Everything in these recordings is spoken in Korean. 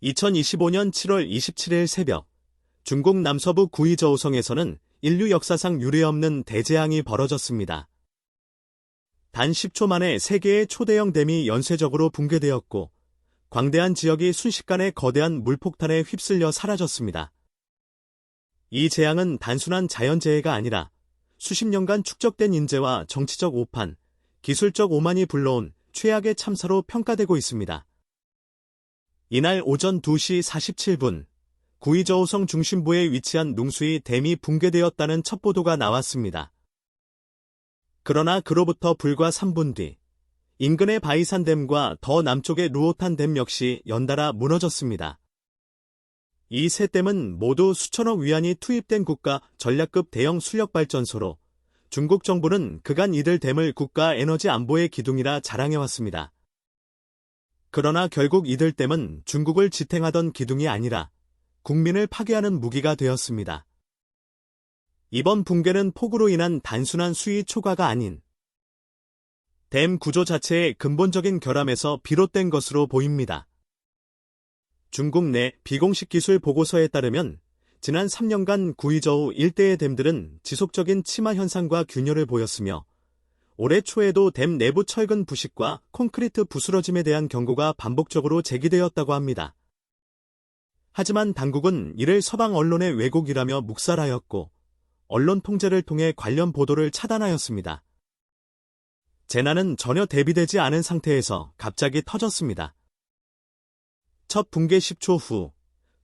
2025년 7월 27일 새벽, 중국 남서부 구이저우성에서는 인류 역사상 유례없는 대재앙이 벌어졌습니다. 단 10초 만에 3개의 초대형 댐이 연쇄적으로 붕괴되었고, 광대한 지역이 순식간에 거대한 물폭탄에 휩쓸려 사라졌습니다. 이 재앙은 단순한 자연재해가 아니라 수십 년간 축적된 인재와 정치적 오판, 기술적 오만이 불러온 최악의 참사로 평가되고 있습니다. 이날 오전 2시 47분, 구이저우성 중심부에 위치한 룽수이 댐이 붕괴되었다는 첫 보도가 나왔습니다. 그러나 그로부터 불과 3분 뒤, 인근의 바이산 댐과 더 남쪽의 루오탄 댐 역시 연달아 무너졌습니다. 이 세 댐은 모두 수천억 위안이 투입된 국가 전략급 대형 수력발전소로 중국 정부는 그간 이들 댐을 국가 에너지 안보의 기둥이라 자랑해왔습니다. 그러나 결국 이들 댐은 중국을 지탱하던 기둥이 아니라 국민을 파괴하는 무기가 되었습니다. 이번 붕괴는 폭우로 인한 단순한 수위 초과가 아닌 댐 구조 자체의 근본적인 결함에서 비롯된 것으로 보입니다. 중국 내 비공식 기술 보고서에 따르면 지난 3년간 구이저우 일대의 댐들은 지속적인 침하 현상과 균열을 보였으며 올해 초에도 댐 내부 철근 부식과 콘크리트 부스러짐에 대한 경고가 반복적으로 제기되었다고 합니다. 하지만 당국은 이를 서방 언론의 왜곡이라며 묵살하였고 언론 통제를 통해 관련 보도를 차단하였습니다. 재난은 전혀 대비되지 않은 상태에서 갑자기 터졌습니다. 첫 붕괴 10초 후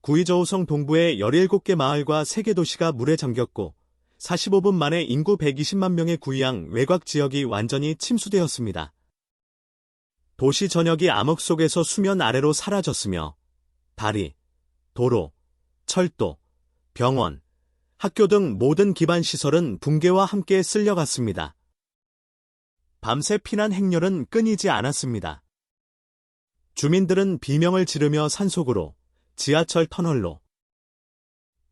구이저우성 동부의 17개 마을과 3개 도시가 물에 잠겼고 45분 만에 인구 120만 명의 구이양 외곽 지역이 완전히 침수되었습니다. 도시 전역이 암흑 속에서 수면 아래로 사라졌으며 다리, 도로, 철도, 병원, 학교 등 모든 기반 시설은 붕괴와 함께 쓸려갔습니다. 밤새 피난 행렬은 끊이지 않았습니다. 주민들은 비명을 지르며 산속으로, 지하철 터널로,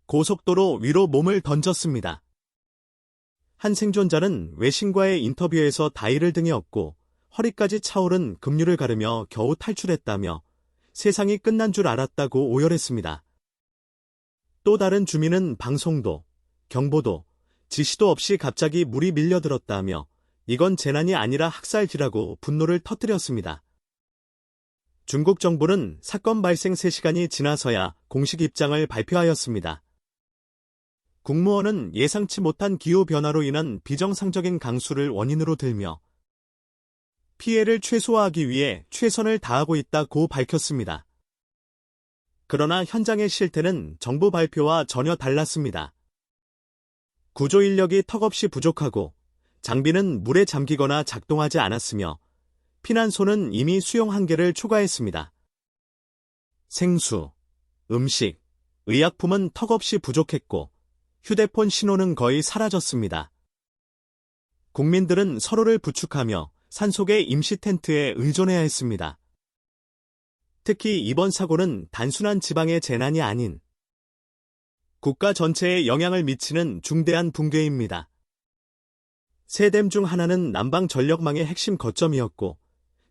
고속도로 위로 몸을 던졌습니다. 한 생존자는 외신과의 인터뷰에서 다리를 등에 업고 허리까지 차오른 급류를 가르며 겨우 탈출했다며 세상이 끝난 줄 알았다고 오열했습니다. 또 다른 주민은 방송도, 경보도, 지시도 없이 갑자기 물이 밀려들었다며 이건 재난이 아니라 학살지라고 분노를 터뜨렸습니다. 중국 정부는 사건 발생 3시간이 지나서야 공식 입장을 발표하였습니다. 국무원은 예상치 못한 기후변화로 인한 비정상적인 강수를 원인으로 들며 피해를 최소화하기 위해 최선을 다하고 있다고 밝혔습니다. 그러나 현장의 실태는 정부 발표와 전혀 달랐습니다. 구조 인력이 턱없이 부족하고 장비는 물에 잠기거나 작동하지 않았으며 피난소는 이미 수용 한계를 초과했습니다. 생수, 음식, 의약품은 턱없이 부족했고 휴대폰 신호는 거의 사라졌습니다. 국민들은 서로를 부축하며 산속의 임시 텐트에 의존해야 했습니다. 특히 이번 사고는 단순한 지방의 재난이 아닌 국가 전체에 영향을 미치는 중대한 붕괴입니다. 세 댐 중 하나는 남방 전력망의 핵심 거점이었고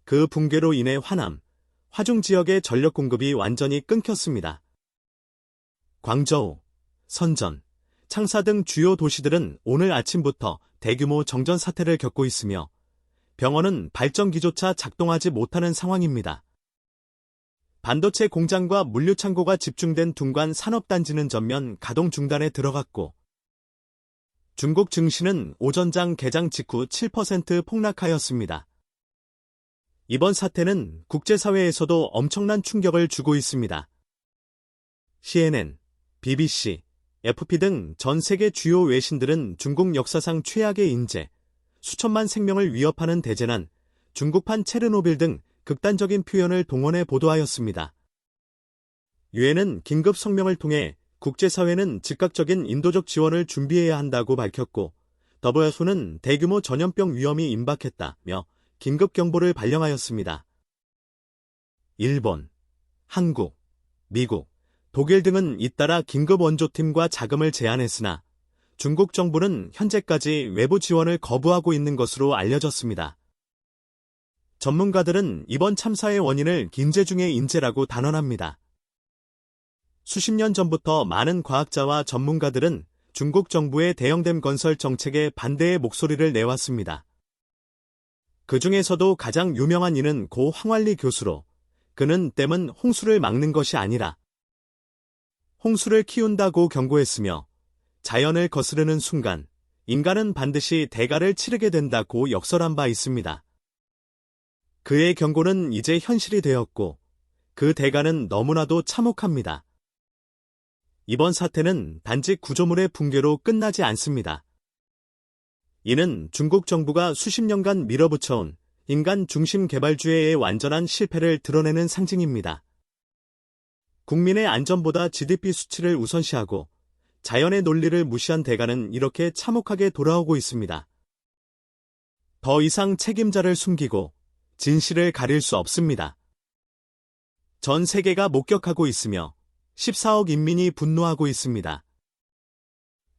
그 붕괴로 인해 화남, 화중 지역의 전력 공급이 완전히 끊겼습니다. 광저우, 선전, 창사 등 주요 도시들은 오늘 아침부터 대규모 정전 사태를 겪고 있으며 병원은 발전기조차 작동하지 못하는 상황입니다. 반도체 공장과 물류 창고가 집중된 둥관 산업단지는 전면 가동 중단에 들어갔고 중국 증시는 오전장 개장 직후 7% 폭락하였습니다. 이번 사태는 국제사회에서도 엄청난 충격을 주고 있습니다. CNN, BBC, FP 등 전 세계 주요 외신들은 중국 역사상 최악의 인재, 수천만 생명을 위협하는 대재난, 중국판 체르노빌 등 극단적인 표현을 동원해 보도하였습니다. 유엔은 긴급 성명을 통해 국제사회는 즉각적인 인도적 지원을 준비해야 한다고 밝혔고 WHO는 대규모 전염병 위험이 임박했다며 긴급 경보를 발령하였습니다. 일본, 한국, 미국, 독일 등은 잇따라 긴급 원조팀과 자금을 제안했으나 중국 정부는 현재까지 외부 지원을 거부하고 있는 것으로 알려졌습니다. 전문가들은 이번 참사의 원인을 김재중의 인재라고 단언합니다. 수십 년 전부터 많은 과학자와 전문가들은 중국 정부의 대형댐 건설 정책에 반대의 목소리를 내왔습니다. 그 중에서도 가장 유명한 이는 고 황완리 교수로, 그는 댐은 홍수를 막는 것이 아니라 홍수를 키운다고 경고했으며 자연을 거스르는 순간 인간은 반드시 대가를 치르게 된다고 역설한 바 있습니다. 그의 경고는 이제 현실이 되었고 그 대가는 너무나도 참혹합니다. 이번 사태는 단지 구조물의 붕괴로 끝나지 않습니다. 이는 중국 정부가 수십 년간 밀어붙여온 인간 중심 개발주의의 완전한 실패를 드러내는 상징입니다. 국민의 안전보다 GDP 수치를 우선시하고 자연의 논리를 무시한 대가는 이렇게 참혹하게 돌아오고 있습니다. 더 이상 책임자를 숨기고 진실을 가릴 수 없습니다. 전 세계가 목격하고 있으며 14억 인민이 분노하고 있습니다.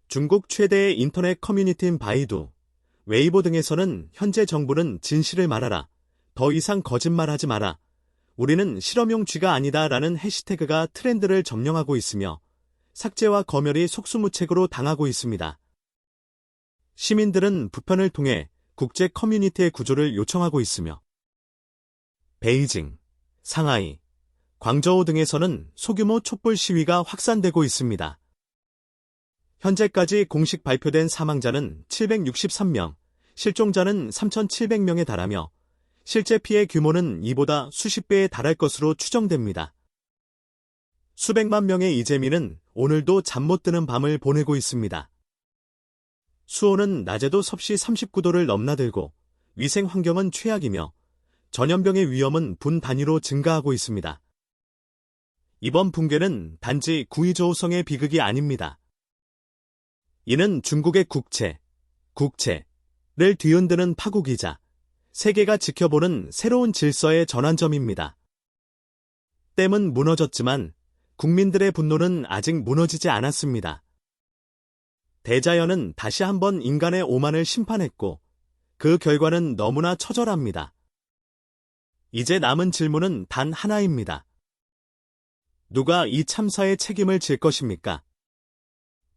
중국 최대의 인터넷 커뮤니티인 바이두, 웨이보 등에서는 현재 정부는 진실을 말하라, 더 이상 거짓말하지 마라, 우리는 실험용 쥐가 아니다 라는 해시태그가 트렌드를 점령하고 있으며 삭제와 검열이 속수무책으로 당하고 있습니다. 시민들은 부편을 통해 국제 커뮤니티의 구조를 요청하고 있으며 베이징, 상하이, 광저우 등에서는 소규모 촛불 시위가 확산되고 있습니다. 현재까지 공식 발표된 사망자는 763명, 실종자는 3,700명에 달하며 실제 피해 규모는 이보다 수십 배에 달할 것으로 추정됩니다. 수백만 명의 이재민은 오늘도 잠 못 드는 밤을 보내고 있습니다. 수온은 낮에도 섭씨 39도를 넘나들고 위생 환경은 최악이며 전염병의 위험은 분 단위로 증가하고 있습니다. 이번 붕괴는 단지 구의조우성의 비극이 아닙니다. 이는 중국의 국채를 뒤흔드는 파국이자 세계가 지켜보는 새로운 질서의 전환점입니다. 댐은 무너졌지만 국민들의 분노는 아직 무너지지 않았습니다. 대자연은 다시 한번 인간의 오만을 심판했고 그 결과는 너무나 처절합니다. 이제 남은 질문은 단 하나입니다. 누가 이 참사의 책임을 질 것입니까?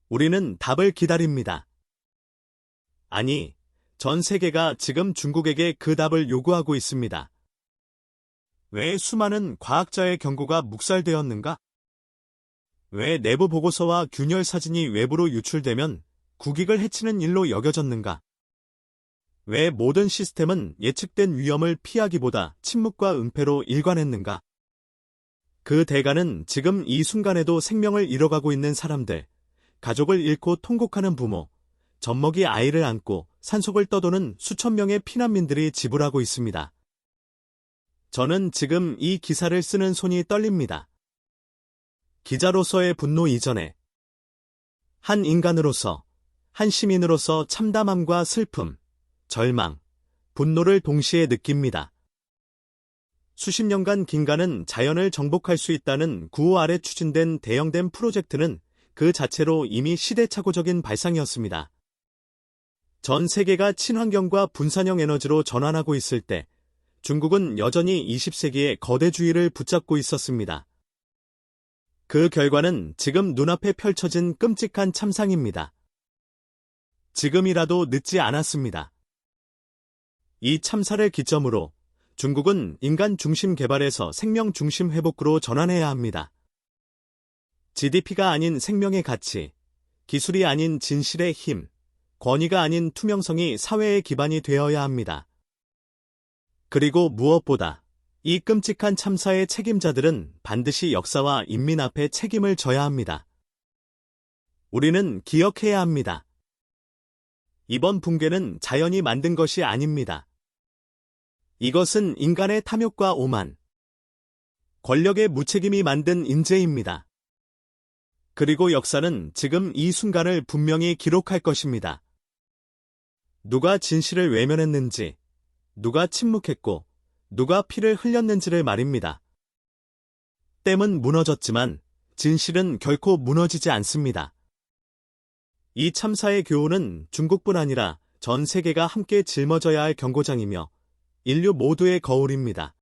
우리는 답을 기다립니다. 아니, 전 세계가 지금 중국에게 그 답을 요구하고 있습니다. 왜 수많은 과학자의 경고가 묵살되었는가? 왜 내부 보고서와 균열 사진이 외부로 유출되면 국익을 해치는 일로 여겨졌는가? 왜 모든 시스템은 예측된 위험을 피하기보다 침묵과 은폐로 일관했는가? 그 대가는 지금 이 순간에도 생명을 잃어가고 있는 사람들, 가족을 잃고 통곡하는 부모, 젖먹이 아이를 안고 산속을 떠도는 수천 명의 피난민들이 지불하고 있습니다. 저는 지금 이 기사를 쓰는 손이 떨립니다. 기자로서의 분노 이전에 한 인간으로서, 한 시민으로서 참담함과 슬픔, 절망, 분노를 동시에 느낍니다. 수십 년간 긴가는 자연을 정복할 수 있다는 구호 아래 추진된 대형댐 프로젝트는 그 자체로 이미 시대착오적인 발상이었습니다. 전 세계가 친환경과 분산형 에너지로 전환하고 있을 때 중국은 여전히 20세기의 거대주의를 붙잡고 있었습니다. 그 결과는 지금 눈앞에 펼쳐진 끔찍한 참상입니다. 지금이라도 늦지 않았습니다. 이 참사를 기점으로 중국은 인간 중심 개발에서 생명 중심 회복으로 전환해야 합니다. GDP가 아닌 생명의 가치, 기술이 아닌 진실의 힘, 권위가 아닌 투명성이 사회의 기반이 되어야 합니다. 그리고 무엇보다 이 끔찍한 참사의 책임자들은 반드시 역사와 인민 앞에 책임을 져야 합니다. 우리는 기억해야 합니다. 이번 붕괴는 자연이 만든 것이 아닙니다. 이것은 인간의 탐욕과 오만, 권력의 무책임이 만든 인재입니다. 그리고 역사는 지금 이 순간을 분명히 기록할 것입니다. 누가 진실을 외면했는지, 누가 침묵했고, 누가 피를 흘렸는지를 말입니다. 댐은 무너졌지만 진실은 결코 무너지지 않습니다. 이 참사의 교훈은 중국뿐 아니라 전 세계가 함께 짊어져야 할 경고장이며 인류 모두의 거울입니다.